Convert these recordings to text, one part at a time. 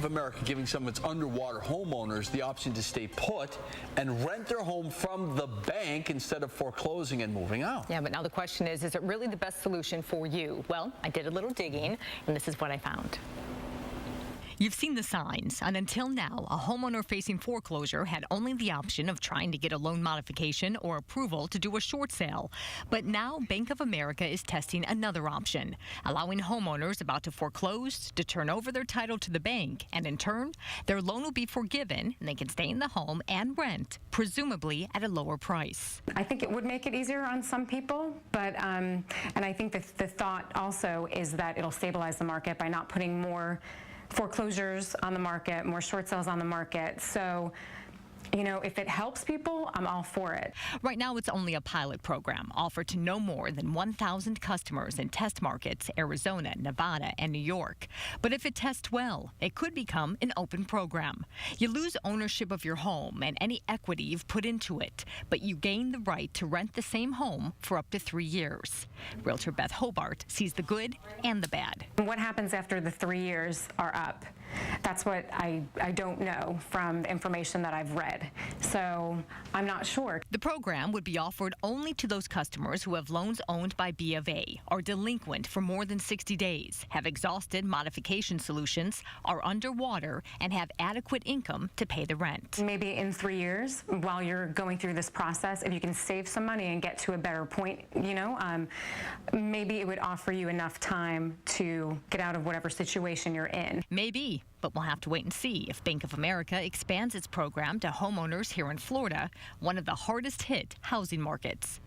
of America giving some of its underwater homeowners the option to stay put and rent their home from the bank instead of foreclosing and moving out. Yeah, but now the question is it really the best solution for you? Well, I did a little digging, and this is what I found. You've seen the signs, and until now, a homeowner facing foreclosure had only the option of trying to get a loan modification or approval to do a short sale. But now Bank of America is testing another option, allowing homeowners about to foreclose to turn over their title to the bank, and in turn, their loan will be forgiven, and they can stay in the home and rent, presumably at a lower price. I think it would make it easier on some people, but and I think the thought also is that it'll stabilize the market by not putting more foreclosures on the market, more short sales on the market. So, you know, if it helps people, I'm all for it. Right now, it's only a pilot program offered to no more than 1,000 customers in test markets, Arizona, Nevada, and New York. But if it tests well, it could become an open program. You lose ownership of your home and any equity you've put into it, but you gain the right to rent the same home for up to 3 years. Realtor Beth Hobart sees the good and the bad. What happens after the 3 years are up? That's what I don't know from the information that I've read. So I'm not sure. The program would be offered only to those customers who have loans owned by B of A, are delinquent for more than 60 days, have exhausted modification solutions, are underwater, and have adequate income to pay the rent. Maybe in 3 years, while you're going through this process, if you can save some money and get to a better point, you know, maybe it would offer you enough time to get out of whatever situation you're in. Maybe, but we'll have to wait and see if Bank of America expands its program to homeowners here in Florida, one of the hardest hit housing markets.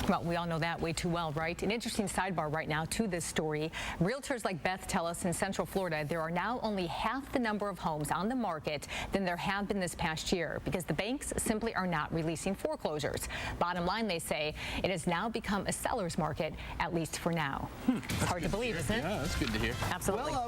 Well, we all know that way too well, right? An interesting sidebar right now to this story. Realtors like Beth tell us in Central Florida there are now only half the number of homes on the market than there have been this past year because the banks simply are not releasing foreclosures. Bottom line, they say, it has now become a seller's market, at least for now. It's hard to believe, isn't it? Yeah, that's good to hear. Absolutely. Well,